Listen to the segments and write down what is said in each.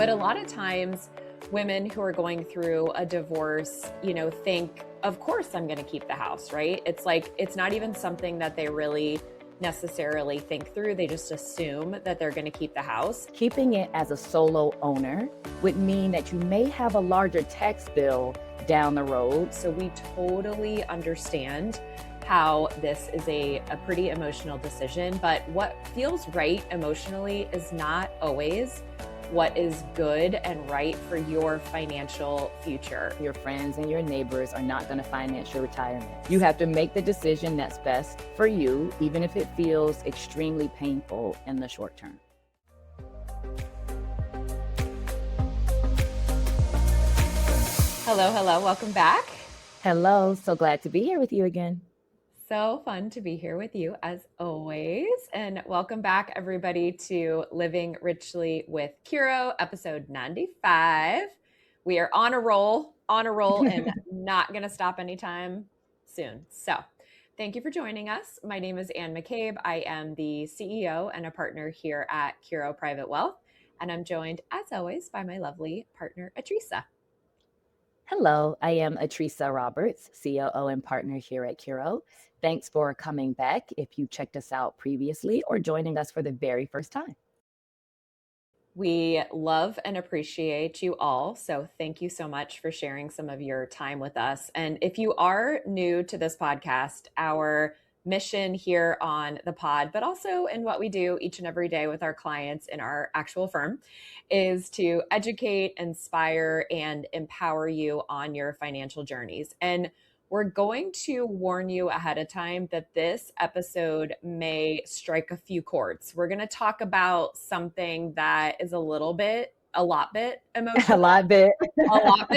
But a lot of times women who are going through a divorce, think, of course I'm going to keep the house, right? It's like, it's not even something that they really necessarily think through. They just assume that they're going to keep the house. Keeping it as a solo owner would mean that you may have a larger tax bill down the road. So we totally understand how this is a pretty emotional decision, but what feels right emotionally is not always what is good and right for your financial future. Your friends and your neighbors are not going to finance your retirement. You have to make the decision that's best for you, even if it feels extremely painful in the short term. Hello, welcome back. Hello, so glad to be here with you again. So fun to be here with you as always. And welcome back everybody to Living Richly with Curo, episode 95. We are on a roll and not going to stop anytime soon. So thank you for joining us. My name is McCabe. I am the CEO and a partner here at Curo Private Wealth. And I'm joined as always by my lovely partner, Atricia. Hello, I am Atricia Roberts, COO and partner here at Curo. Thanks for coming back if you checked us out previously or joining us for the very first time. We love and appreciate you all. So thank you so much for sharing some of your time with us. And if you are new to this podcast, our mission here on the pod, but also in what we do each and every day with our clients in our actual firm, is to educate, inspire, and empower you on your financial journeys. And we're going to warn you ahead of time that this episode may strike a few chords. We're going to talk about something that is a lot bit emotional. A lot bit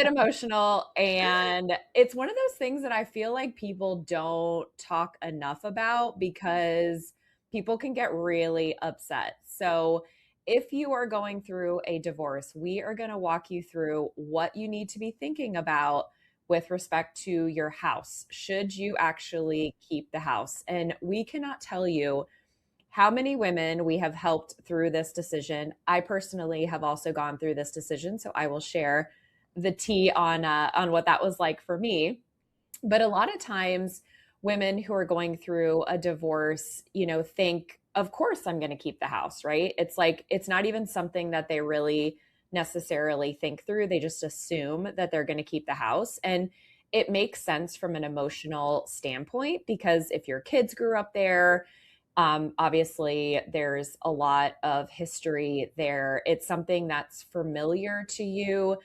Emotional. And it's one of those things that I feel like people don't talk enough about because people can get really upset. So if you are going through a divorce, we are going to walk you through what you need to be thinking about with respect to your house. Should you actually keep the house? And we cannot tell you how many women we have helped through this decision. I personally have also gone through this decision, so I will share the tea on what that was like for me. But a lot of times women who are going through a divorce, think, of course I'm going to keep the house, right? It's like, it's not even something that they really necessarily think through. They just assume that they're going to keep the house. And it makes sense from an emotional standpoint because if your kids grew up there, obviously there's a lot of history there. It's something that's familiar to you.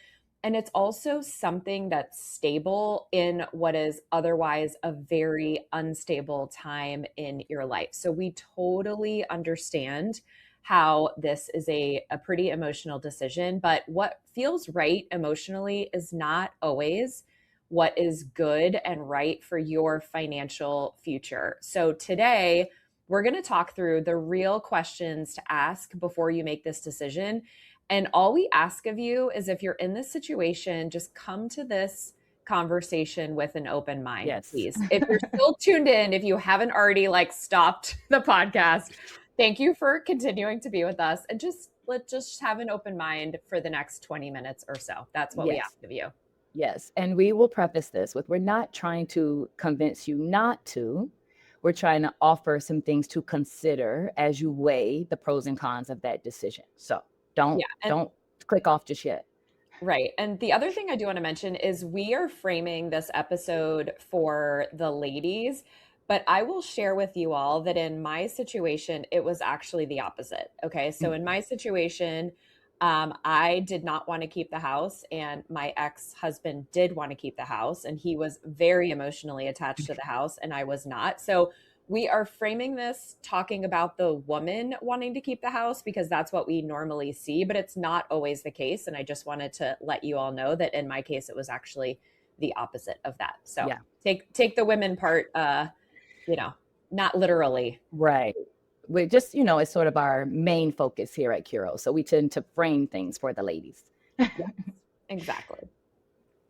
And it's also something that's stable in what is otherwise a very unstable time in your life. So we totally understand how this is a pretty emotional decision, but what feels right emotionally is not always what is good and right for your financial future. So today, we're going to talk through the real questions to ask before you make this decision. And all we ask of you is if you're in this situation, just come to this conversation with an open mind, yes. Please. If you're still tuned in, if you haven't already stopped the podcast, thank you for continuing to be with us. And let's just have an open mind for the next 20 minutes or so. That's what we ask of you. Yes. And we will preface this with, we're not trying to convince you not to. We're trying to offer some things to consider as you weigh the pros and cons of that decision. So don't click off just yet. Right. And the other thing I do want to mention is we are framing this episode for the ladies, but I will share with you all that in my situation, it was actually the opposite. Okay. So in my situation, I did not want to keep the house, and my ex-husband did want to keep the house, and he was very emotionally attached to the house, and I was not. So we are framing this talking about the woman wanting to keep the house because that's what we normally see, but it's not always the case. And I just wanted to let you all know that in my case, it was actually the opposite of that. So take the women part, not literally. Right. We just, it's sort of our main focus here at Curo. So we tend to frame things for the ladies. Yes, exactly.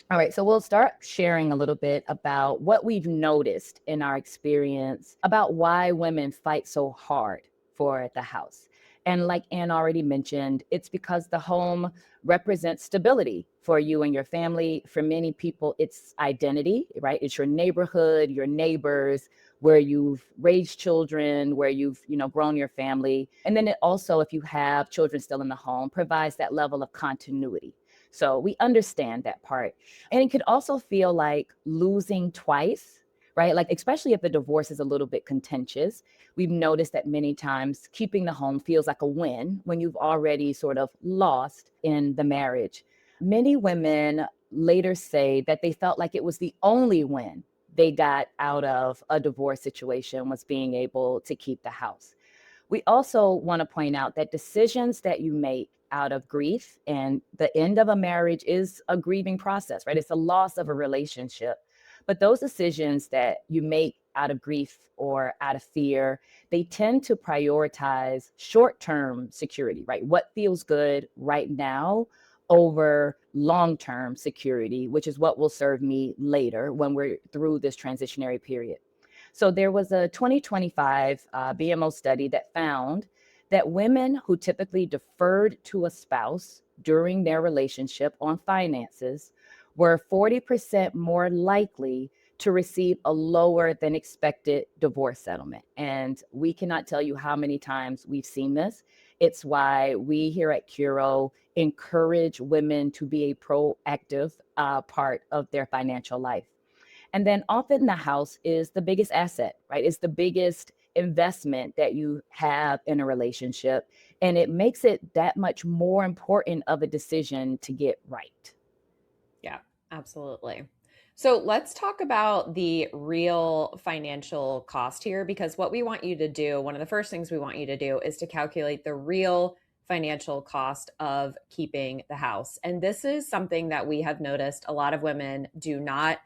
All right. So we'll start sharing a little bit about what we've noticed in our experience about why women fight so hard for the house. And like Ann already mentioned, it's because the home represents stability for you and your family. For many people, it's identity, right? It's your neighborhood, your neighbors, where you've raised children, where you've, grown your family. And then it also, if you have children still in the home, provides that level of continuity. So we understand that part. And it could also feel like losing twice, right? Like, especially if the divorce is a little bit contentious. We've noticed that many times keeping the home feels like a win when you've already sort of lost in the marriage. Many women later say that they felt like it was the only win they got out of a divorce situation was being able to keep the house. We also want to point out that decisions that you make out of grief, and the end of a marriage is a grieving process, right? It's a loss of a relationship. But those decisions that you make out of grief or out of fear, they tend to prioritize short term security, right? What feels good right now over long term security, which is what will serve me later when we're through this transitionary period. So there was a 2025 BMO study that found that women who typically deferred to a spouse during their relationship on finances were 40% more likely to receive a lower than expected divorce settlement. And we cannot tell you how many times we've seen this. It's why we here at Curo encourage women to be a proactive part of their financial life. And then often the house is the biggest asset, right? It's the biggest investment that you have in a relationship. And it makes it that much more important of a decision to get right. Yeah, absolutely. So let's talk about the real financial cost here, because what we want you to do, one of the first things we want you to do is to calculate the real financial cost of keeping the house. And this is something that we have noticed a lot of women do not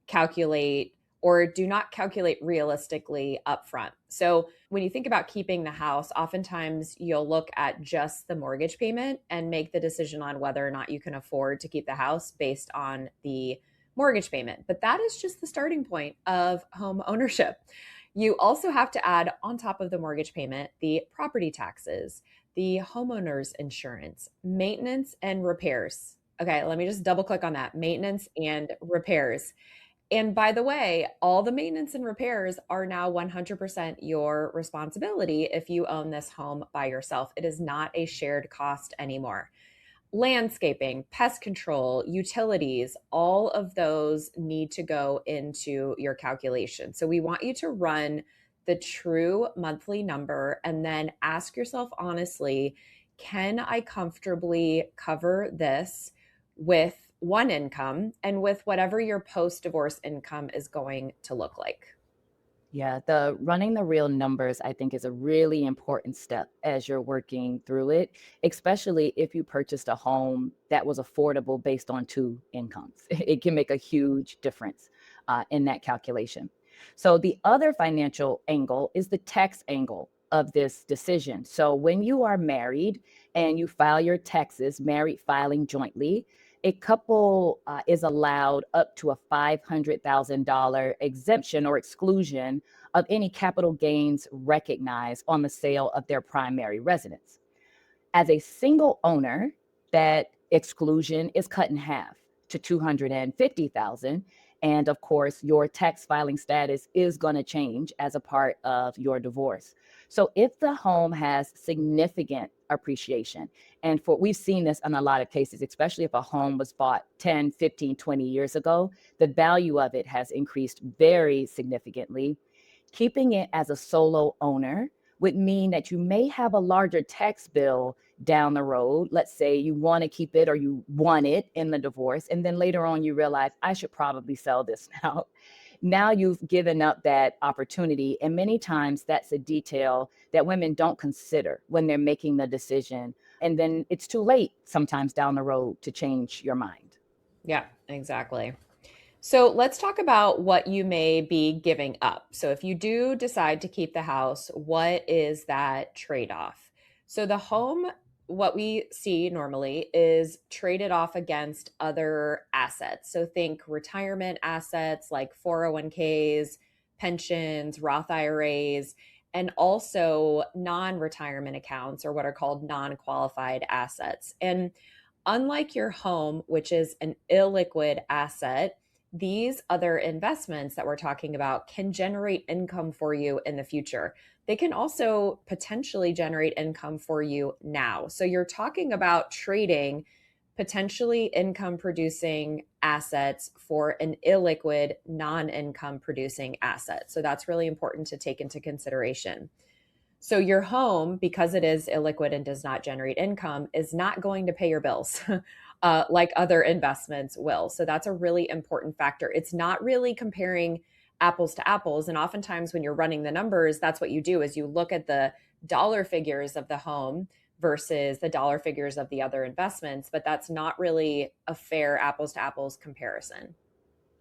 calculate or do not calculate realistically upfront. So when you think about keeping the house, oftentimes you'll look at just the mortgage payment and make the decision on whether or not you can afford to keep the house based on the mortgage payment. But that is just the starting point of home ownership. You also have to add on top of the mortgage payment the property taxes, the homeowner's insurance, maintenance and repairs. Okay, let me just double click on that, maintenance and repairs. And by the way, all the maintenance and repairs are now 100% your responsibility if you own this home by yourself. It is not a shared cost anymore. Landscaping, pest control, utilities, all of those need to go into your calculation. So we want you to run the true monthly number and then ask yourself honestly, can I comfortably cover this with one income and with whatever your post divorce income is going to look like? Yeah, the running the real numbers, I think, is a really important step as you're working through it, especially if you purchased a home that was affordable based on two incomes. It can make a huge difference in that calculation. So, the other financial angle is the tax angle of this decision. So, when you are married and you file your taxes, married filing jointly, a couple is allowed up to a $500,000 exemption or exclusion of any capital gains recognized on the sale of their primary residence. As a single owner, that exclusion is cut in half to 250,000. And of course, your tax filing status is going to change as a part of your divorce. So if the home has significant appreciation, and for we've seen this in a lot of cases, especially if a home was bought 10, 15, 20 years ago, the value of it has increased very significantly. Keeping it as a solo owner would mean that you may have a larger tax bill down the road. Let's say you want to keep it or you want it in the divorce. And then later on, you realize I should probably sell this now. Now you've given up that opportunity. And many times that's a detail that women don't consider when they're making the decision. And then it's too late sometimes down the road to change your mind. Yeah, exactly. So let's talk about what you may be giving up. So if you do decide to keep the house, what is that trade off? So the home, what we see normally is traded off against other assets. So think retirement assets like 401ks, pensions, Roth IRAs. and also non-retirement accounts, or what are called non-qualified assets. And unlike your home, which is an illiquid asset, these other investments that we're talking about can generate income for you in the future. They can also potentially generate income for you now. So you're talking about trading potentially income producing assets for an illiquid, non income producing asset. So that's really important to take into consideration. So your home, because it is illiquid and does not generate income, is not going to pay your bills like other investments will. So that's a really important factor. It's not really comparing apples to apples. And oftentimes when you're running the numbers, that's what you do is you look at the dollar figures of the home versus the dollar figures of the other investments, but that's not really a fair apples to apples comparison.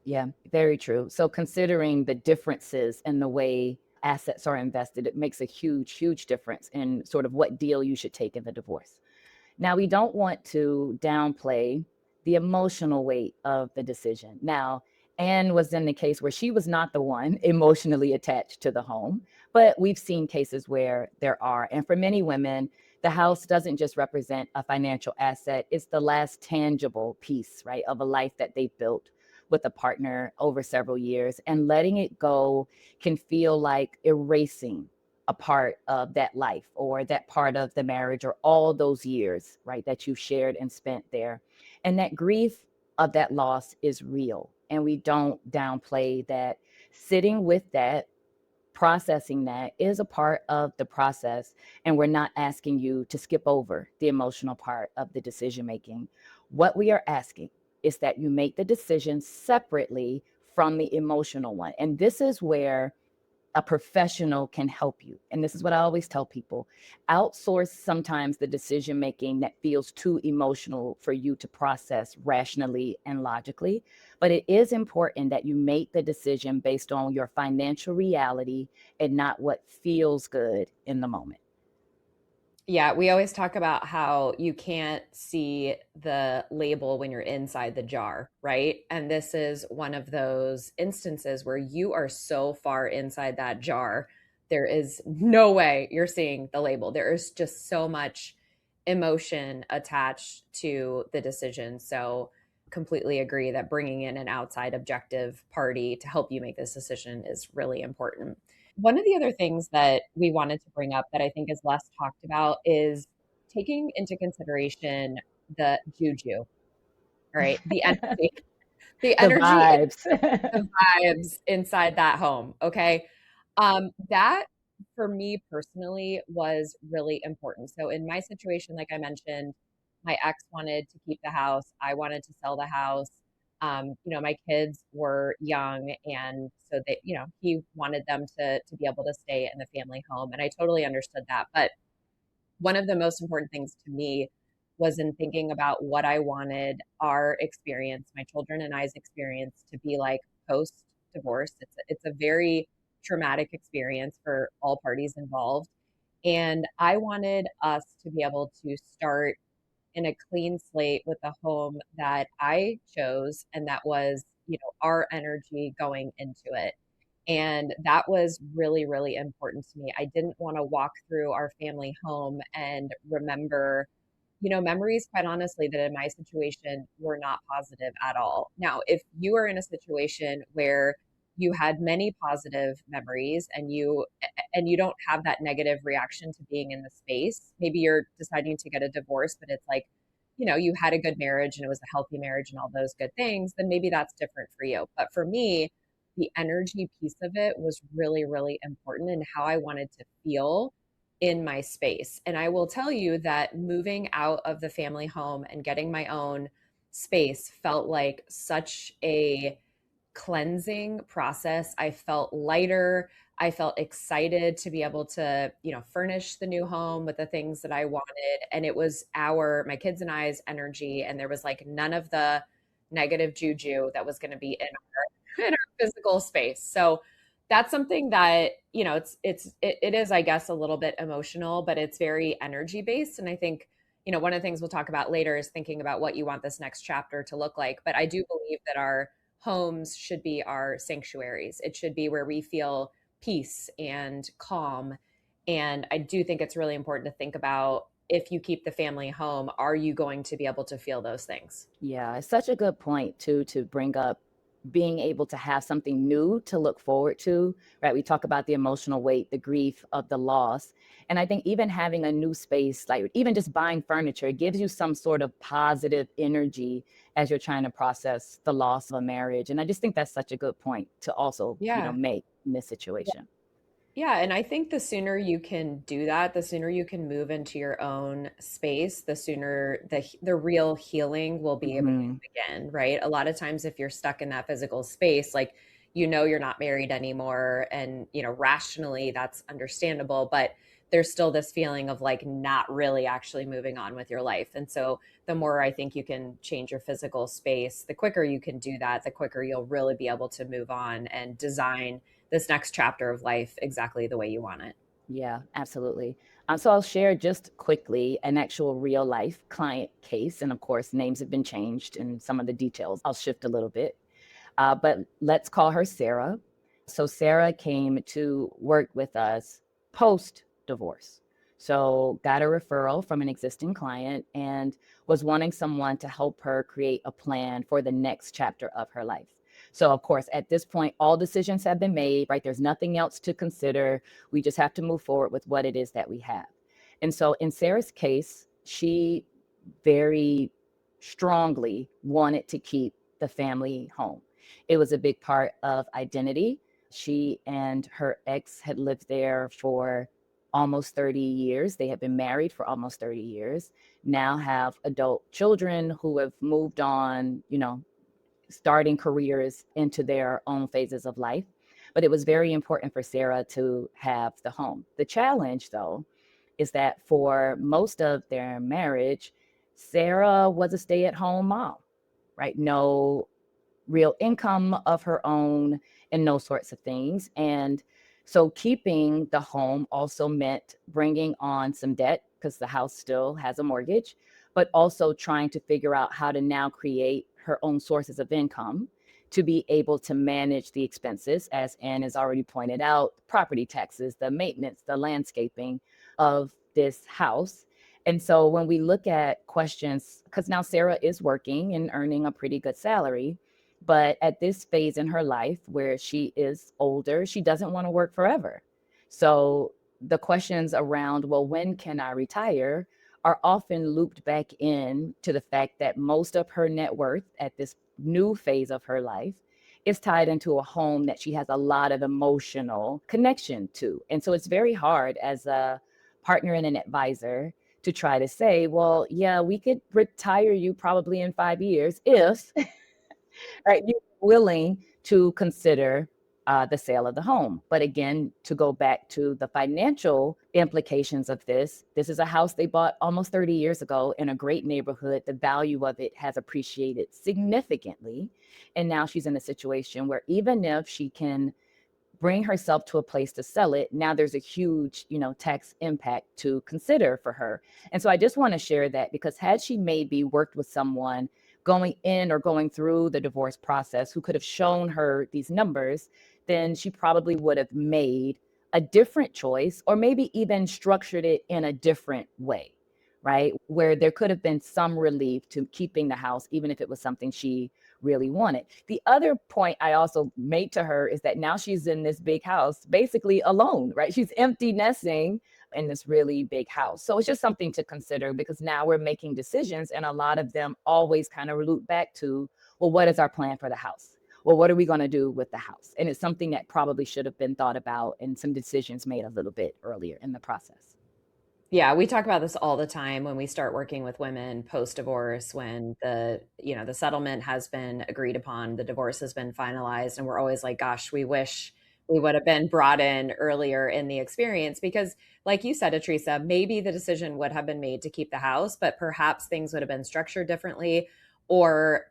Yeah, very true. So considering the differences in the way assets are invested, it makes a huge, huge difference in sort of what deal you should take in the divorce. Now, we don't want to downplay the emotional weight of the decision. Now, Anne was in the case where she was not the one emotionally attached to the home, but we've seen cases where there are. And for many women, the house doesn't just represent a financial asset, it's the last tangible piece, right, of a life that they've built with a partner over several years. And letting it go can feel like erasing a part of that life or that part of the marriage or all those years, right, that you've shared and spent there. And that grief of that loss is real. And we don't downplay that. Sitting with that, processing that is a part of the process. And we're not asking you to skip over the emotional part of the decision making. What we are asking is that you make the decision separately from the emotional one. And this is where a professional can help you. And this is what I always tell people: outsource sometimes the decision making that feels too emotional for you to process rationally and logically. But it is important that you make the decision based on your financial reality and not what feels good in the moment. Yeah, we always talk about how you can't see the label when you're inside the jar, right? And this is one of those instances where you are so far inside that jar, there is no way you're seeing the label. There is just so much emotion attached to the decision. So, completely agree that bringing in an outside objective party to help you make this decision is really important. One of the other things that we wanted to bring up that I think is less talked about is taking into consideration the juju, right? The energy, the The energy, vibes. the vibes inside that home. Okay. That for me personally was really important. So in my situation, like I mentioned, my ex wanted to keep the house. I wanted to sell the house. My kids were young, and so he wanted them to be able to stay in the family home, and I totally understood that. But one of the most important things to me was in thinking about what I wanted our experience, my children and I's experience, to be like post divorce. It's a very traumatic experience for all parties involved. And I wanted us to be able to start in a clean slate with a home that I chose and that was, our energy going into it. And that was really, really important to me. I didn't want to walk through our family home and remember, memories, quite honestly, that in my situation were not positive at all. Now, if you are in a situation where you had many positive memories and you don't have that negative reaction to being in the space, maybe you're deciding to get a divorce, but it's like, you had a good marriage and it was a healthy marriage and all those good things, then maybe that's different for you. But for me, the energy piece of it was really, really important in how I wanted to feel in my space. And I will tell you that moving out of the family home and getting my own space felt like such a cleansing process. I felt lighter. I felt excited to be able to, furnish the new home with the things that I wanted. And it was my kids and I's energy. And there was like none of the negative juju that was going to be in our physical space. So that's something that, it is, I guess, a little bit emotional, but it's very energy based. And I think, one of the things we'll talk about later is thinking about what you want this next chapter to look like. But I do believe that our homes should be our sanctuaries. It should be where we feel peace and calm And I do think it's really important to think about, if you keep the family home, are you going to be able to feel those things? Yeah, it's such a good point too to bring up being able to have something new to look forward to, right? We talk about the emotional weight, the grief of the loss. And I think even having a new space, like even just buying furniture, gives you some sort of positive energy as you're trying to process the loss of a marriage. And I just think that's such a good point to also, Yeah. make in this situation. Yeah, and I think the sooner you can do that, the sooner you can move into your own space, the sooner the real healing will be able Hmm. to begin, right? A lot of times if you're stuck in that physical space, like, you're not married anymore, and rationally that's understandable, but there's still this feeling of like not really actually moving on with your life. And so the more I think you can change your physical space, the quicker you can do that, the quicker you'll really be able to move on and design this next chapter of life exactly the way you want it. Yeah, absolutely. So I'll share just quickly an actual real life client case. And of course, names have been changed and some of the details I'll shift a little bit. But let's call her Sarah. So Sarah came to work with us post divorce. So got a referral from an existing client and was wanting someone to help her create a plan for the next chapter of her life. So of course, at this point, all decisions have been made, right? There's nothing else to consider. We just have to move forward with what it is that we have. And so in Sarah's case, she very strongly wanted to keep the family home. It was a big part of identity. She and her ex had lived there for almost 30 years. They had been married for almost 30 years, now have adult children who have moved on, starting careers into their own phases of life. But it was very important for Sarah to have the home. The challenge, though, is that for most of their marriage, Sarah was a stay at home mom, right? No real income of her own and those sorts of things. And so keeping the home also meant bringing on some debt because the house still has a mortgage, but also trying to figure out how to now create her own sources of income to be able to manage the expenses, as Anne has already pointed out, property taxes, the maintenance, the landscaping of this house. And so when we look at questions, because now Sarah is working and earning a pretty good salary, but at this phase in her life where she is older, she doesn't want to work forever. So the questions around, well, when can I retire, are often looped back in to the fact that most of her net worth at this new phase of her life is tied into a home that she has a lot of emotional connection to. And so it's very hard as a partner and an advisor to try to say, well, yeah, we could retire you probably in 5 years if right, you're willing to consider the sale of the home. But again, to go back to the financial implications of this is a house they bought almost 30 years ago in a great neighborhood. The value of it has appreciated significantly. And now she's in a situation where even if she can bring herself to a place to sell it, now there's a huge, tax impact to consider for her. And so I just want to share that because had she maybe worked with someone going in or going through the divorce process who could have shown her these numbers, then she probably would have made a different choice or maybe even structured it in a different way, right? Where there could have been some relief to keeping the house, even if it was something she really wanted. The other point I also made to her is that now she's in this big house, basically alone, right? She's empty nesting in this really big house. So it's just something to consider because now we're making decisions, and a lot of them always kind of loop back to, well, what is our plan for the house? Well, what are we going to do with the house? And it's something that probably should have been thought about and some decisions made a little bit earlier in the process. Yeah, we talk about this all the time when we start working with women post divorce, when the settlement has been agreed upon, the divorce has been finalized, and we're always like, gosh, we wish we would have been brought in earlier in the experience because, like you said, Atricia, maybe the decision would have been made to keep the house, but perhaps things would have been structured differently, or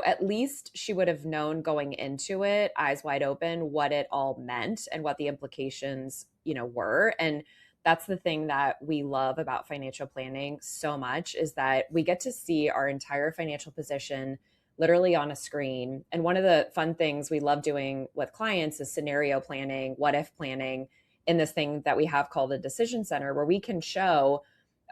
at least she would have known going into it, eyes wide open, what it all meant and what the implications, were. And that's the thing that we love about financial planning so much, is that we get to see our entire financial position literally on a screen. And one of the fun things we love doing with clients is scenario planning, what if planning. in this thing that we have called a decision center, where we can show,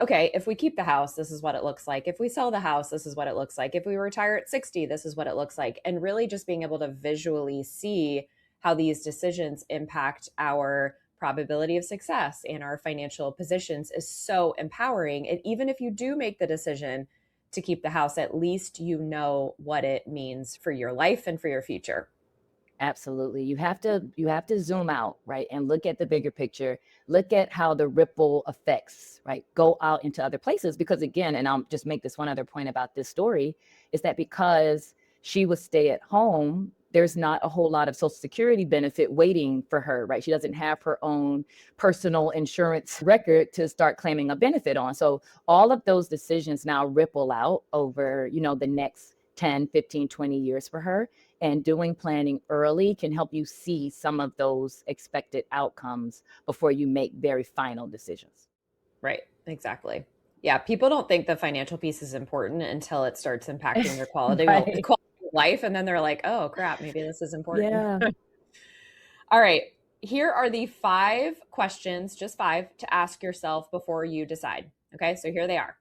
okay, if we keep the house, this is what it looks like. If we sell the house, this is what it looks like. If we retire at 60, this is what it looks like. And really just being able to visually see how these decisions impact our probability of success and our financial positions is so empowering. And even if you do make the decision to keep the house, at least you know what it means for your life and for your future. Absolutely. You have to zoom out, right? And look at the bigger picture. Look at how the ripple effects, right, go out into other places. Because again, and I'll just make this one other point about this story, is that because she was stay at home, there's not a whole lot of Social Security benefit waiting for her, right? She doesn't have her own personal insurance record to start claiming a benefit on. So all of those decisions now ripple out over, the next 10, 15, 20 years for her. And doing planning early can help you see some of those expected outcomes before you make very final decisions. Right. Exactly. Yeah. People don't think the financial piece is important until it starts impacting their Right. quality of life. And then they're like, oh, crap, maybe this is important. Yeah. All right. Here are the 5 questions, just 5, to ask yourself before you decide. Okay. So here they are.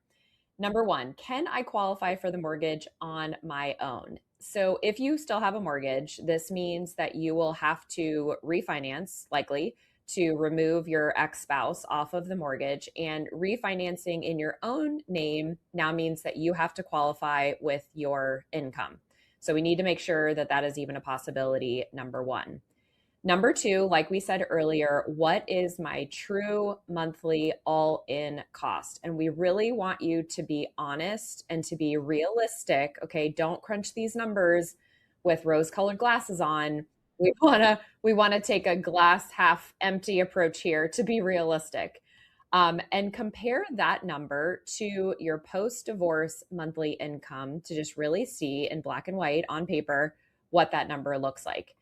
Number 1, can I qualify for the mortgage on my own? So if you still have a mortgage, this means that you will have to refinance, likely, to remove your ex-spouse off of the mortgage. And refinancing in your own name now means that you have to qualify with your income. So we need to make sure that that is even a possibility, number 1. Number 2, like we said earlier, what is my true monthly all in cost? And we really want you to be honest and to be realistic. Okay. Don't crunch these numbers with rose colored glasses on. We want to take a glass half empty approach here to be realistic. And compare that number to your post divorce monthly income to just really see in black and white on paper what that number looks like.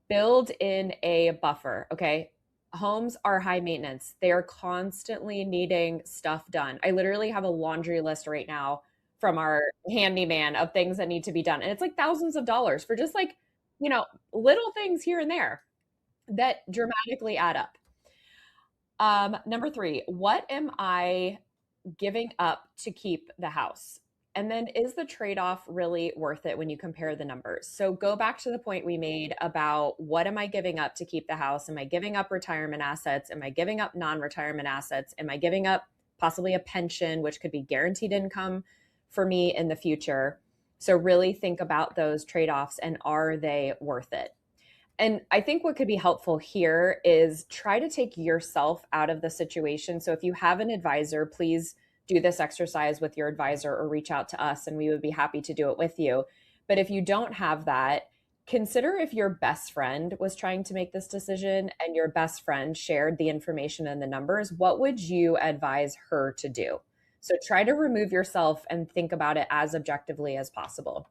Build in a buffer. Okay. Homes are high maintenance. They are constantly needing stuff done. I literally have a laundry list right now from our handyman of things that need to be done. And it's like thousands of dollars for just like, little things here and there that dramatically add up. Number 3, what am I giving up to keep the house? And then is the trade-off really worth it when you compare the numbers? So go back to the point we made about what am I giving up to keep the house? Am I giving up retirement assets? Am I giving up non-retirement assets? Am I giving up possibly a pension, which could be guaranteed income for me in the future? So really think about those trade-offs and are they worth it? And I think what could be helpful here is try to take yourself out of the situation. So if you have an advisor, please do this exercise with your advisor or reach out to us and we would be happy to do it with you. But if you don't have that, consider if your best friend was trying to make this decision and your best friend shared the information and the numbers, what would you advise her to do? So try to remove yourself and think about it as objectively as possible.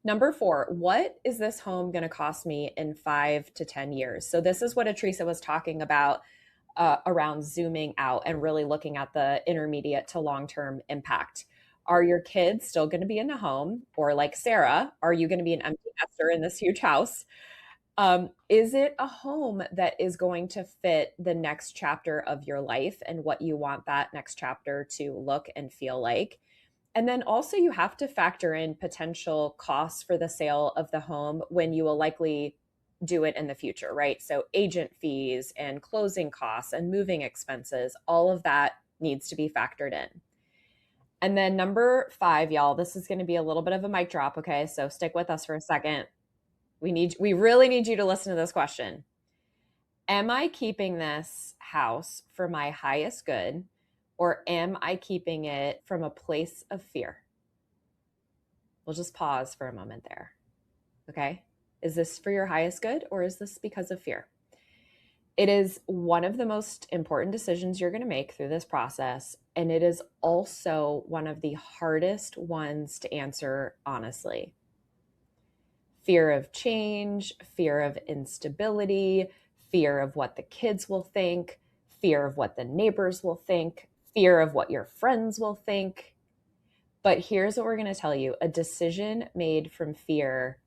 Number 4, what is this home going to cost me in 5 to 10 years? So this is what Atricia was talking about around zooming out and really looking at the intermediate to long-term impact. Are your kids still going to be in the home? Or like Sarah, are you going to be an empty nester in this huge house? Is it a home that is going to fit the next chapter of your life and what you want that next chapter to look and feel like? And then also you have to factor in potential costs for the sale of the home when you will likely do it in the future, right? So agent fees and closing costs and moving expenses, all of that needs to be factored in. And then number 5, y'all, this is going to be a little bit of a mic drop, okay? So stick with us for a second. We really need you to listen to this question. Am I keeping this house for my highest good? Or am I keeping it from a place of fear? We'll just pause for a moment there. Okay. Is this for your highest good or is this because of fear? It is one of the most important decisions you're going to make through this process. And it is also one of the hardest ones to answer honestly. Fear of change, fear of instability, fear of what the kids will think, fear of what the neighbors will think, fear of what your friends will think. But here's what we're going to tell you. A decision made from fear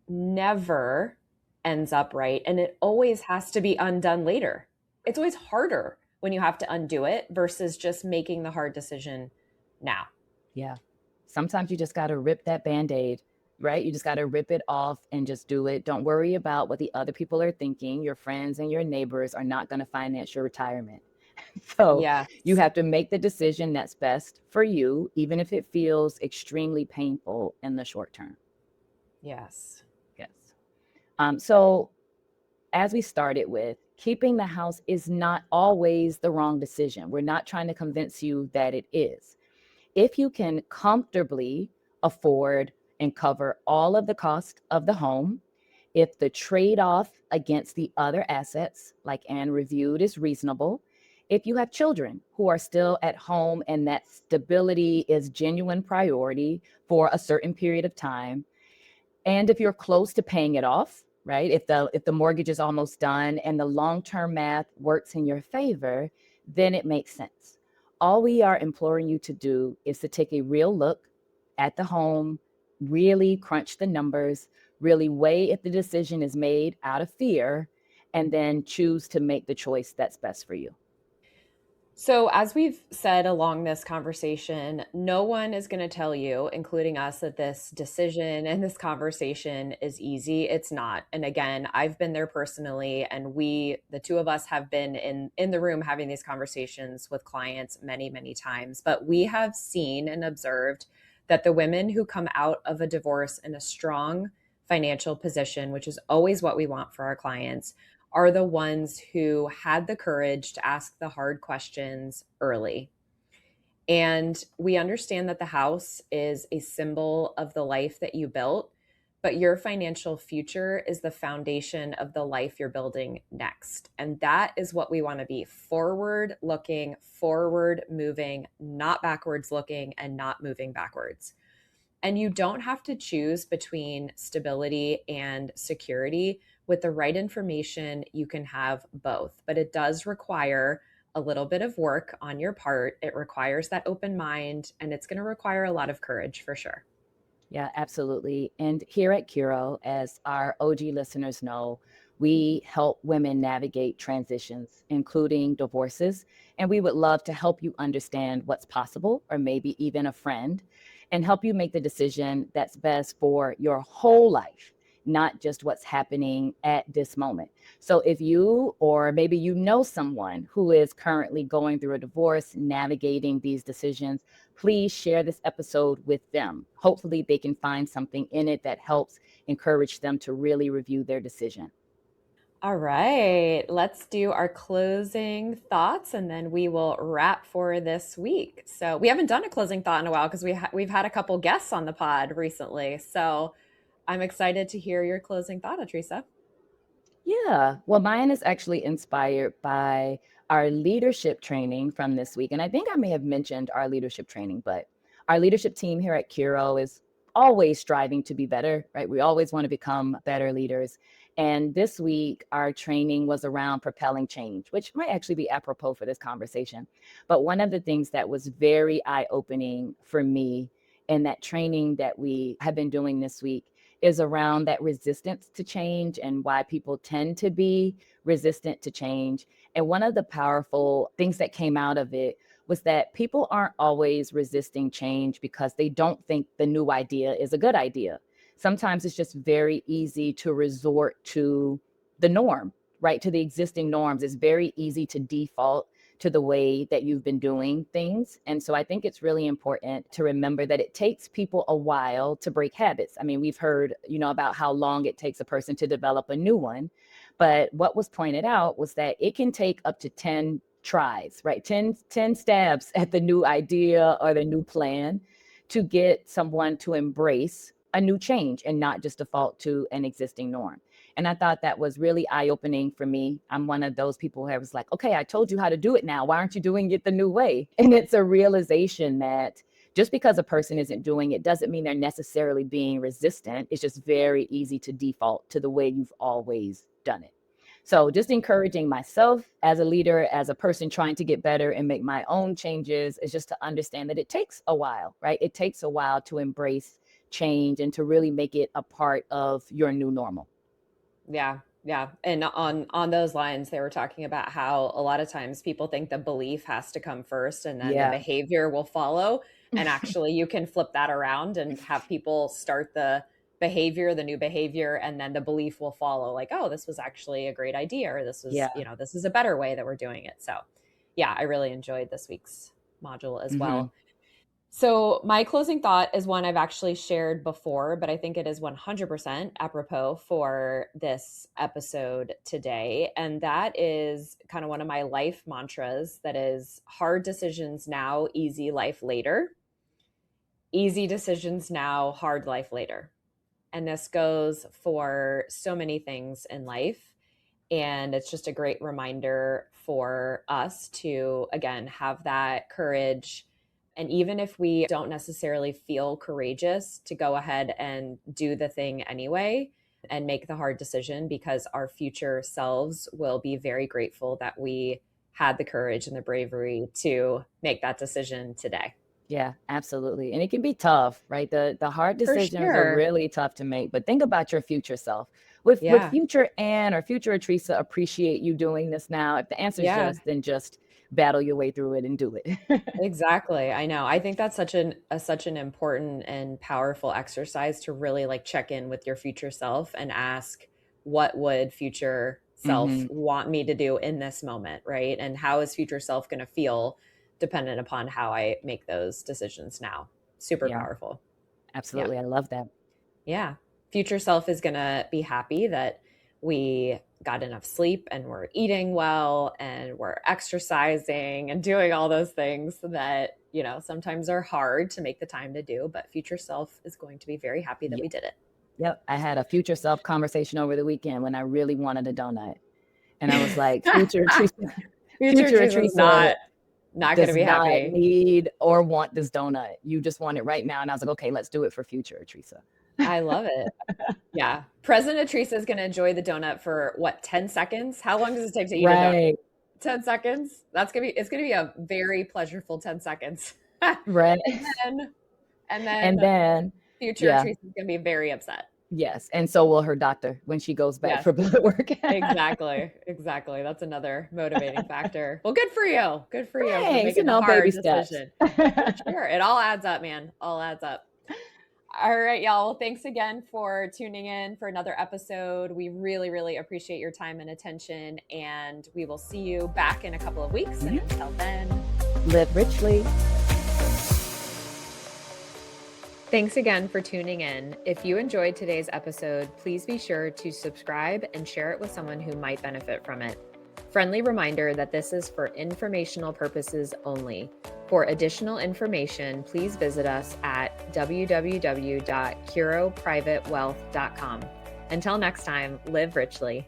never ends up right. And it always has to be undone later. It's always harder when you have to undo it versus just making the hard decision now. Yeah. Sometimes you just got to rip that band-aid, right? You just got to rip it off and just do it. Don't worry about what the other people are thinking. Your friends and your neighbors are not going to finance your retirement. So you Yes. have to make the decision that's best for you, even if it feels extremely painful in the short term. Yes. Yes. So as we started with, keeping the house is not always the wrong decision. We're not trying to convince you that it is. If you can comfortably afford and cover all of the cost of the home, if the trade off against the other assets, like Anne reviewed, is reasonable, if you have children who are still at home and that stability is genuine priority for a certain period of time, and if you're close to paying it off, right? If the mortgage is almost done and the long-term math works in your favor, then it makes sense. All we are imploring you to do is to take a real look at the home, really crunch the numbers, really weigh if the decision is made out of fear, and then choose to make the choice that's best for you. So, as we've said along this conversation, no one is going to tell you, including us, that this decision and this conversation is easy. It's not. And again, I've been there personally, and the two of us, have been in the room having these conversations with clients many, many times. But we have seen and observed that the women who come out of a divorce in a strong financial position, which is always what we want for our clients, are the ones who had the courage to ask the hard questions early. And we understand that the house is a symbol of the life that you built, but your financial future is the foundation of the life you're building next. And that is what we want to be: forward looking, forward moving, not backwards looking, and not moving backwards. And you don't have to choose between stability and security. With the right information, you can have both, but it does require a little bit of work on your part. It requires that open mind, and it's going to require a lot of courage for sure. Yeah, absolutely. And here at Curo, as our OG listeners know, we help women navigate transitions, including divorces. And we would love to help you understand what's possible, or maybe even a friend, and help you make the decision that's best for your whole life, not just what's happening at this moment. So if you, or maybe you know someone who is currently going through a divorce, navigating these decisions, please share this episode with them. Hopefully, they can find something in it that helps encourage them to really review their decision. All right, let's do our closing thoughts and then we will wrap for this week. So, we haven't done a closing thought in a while because we've had a couple guests on the pod recently. So, I'm excited to hear your closing thought, Atricia. Yeah. Well, mine is actually inspired by our leadership training from this week. And I think I may have mentioned our leadership training, but our leadership team here at Curo is always striving to be better, right? We always want to become better leaders. And this week, our training was around propelling change, which might actually be apropos for this conversation. But one of the things that was very eye opening for me in that training that we have been doing this week is around that resistance to change and why people tend to be resistant to change. And one of the powerful things that came out of it was that people aren't always resisting change because they don't think the new idea is a good idea. Sometimes it's just very easy to resort to the norm, right? To the existing norms. It's very easy to default to the way that you've been doing things. And so I think it's really important to remember that it takes people a while to break habits. I mean, we've heard, about how long it takes a person to develop a new one. But what was pointed out was that it can take up to 10 tries, right? 10 stabs at the new idea or the new plan to get someone to embrace a new change and not just default to an existing norm. And I thought that was really eye opening for me. I'm one of those people who was like, okay, I told you how to do it now. Why aren't you doing it the new way? And it's a realization that just because a person isn't doing it doesn't mean they're necessarily being resistant. It's just very easy to default to the way you've always done it. So just encouraging myself as a leader, as a person trying to get better and make my own changes, is just to understand that it takes a while, right? It takes a while to embrace change and to really make it a part of your new normal. Yeah. Yeah. And on those lines, they were talking about how a lot of times people think the belief has to come first and then the Yeah. behavior will follow. And actually you can flip that around and have people start the behavior, the new behavior, and then the belief will follow, like, oh, this was actually a great idea, or this was, Yeah. this is a better way that we're doing it. So yeah, I really enjoyed this week's module as Hmm. well. So, my closing thought is one I've actually shared before, but I think it is 100% apropos for this episode today. And that is kind of one of my life mantras, that is hard decisions now, easy life later. Easy decisions now, hard life later. And this goes for so many things in life. And it's just a great reminder for us to, again, have that courage. And even if we don't necessarily feel courageous, to go ahead and do the thing anyway and make the hard decision, because our future selves will be very grateful that we had the courage and the bravery to make that decision today. Yeah, absolutely. And it can be tough, right? The hard For decisions are sure. really tough to make, but think about your future self. With Yeah. future Anne or future Atricia appreciate you doing this now? If the answer is Yeah. yes, then just battle your way through it and do it. Exactly. I know. I think that's such an important and powerful exercise to really like check in with your future self and ask, what would future self Hmm. want me to do in this moment, right? And how is future self going to feel dependent upon how I make those decisions now? Super Yeah, powerful. Yeah. absolutely. I love that. Yeah. Future self is going to be happy that we got enough sleep and we're eating well and we're exercising and doing all those things that, sometimes are hard to make the time to do, but future self is going to be very happy that Yeah. we did it. Yep. I had a future self conversation over the weekend when I really wanted a donut. And I was like, future Teresa, Future future Jesus is Teresa not going to does be not happy. need or want this donut. You just want it right now. And I was like, okay, let's do it for future Teresa. I love it. Yeah. President Teresa is going to enjoy the donut for what, 10 seconds? How long does it take to eat a donut? Right. 10 seconds. It's going to be a very pleasureful 10 seconds. Right. then and then And then, future yeah, Teresa's gonna be very upset. yes. And so will her doctor when she goes back Yes, for blood work. exactly. Exactly. That's another motivating factor. Well, good for you. Good for you for Thanks, making the baby hard steps. decision. For sure. It all adds up, man. All adds up. All right, y'all. Well, thanks again for tuning in for another episode. We really, really appreciate your time and attention. And we will see you back in a couple of weeks. And until then, Live richly. thanks again for tuning in. If you enjoyed today's episode, please be sure to subscribe and share it with someone who might benefit from it. Friendly reminder that this is for informational purposes only. For additional information, please visit us at www.curoprivatewealth.com. Until next time, live richly.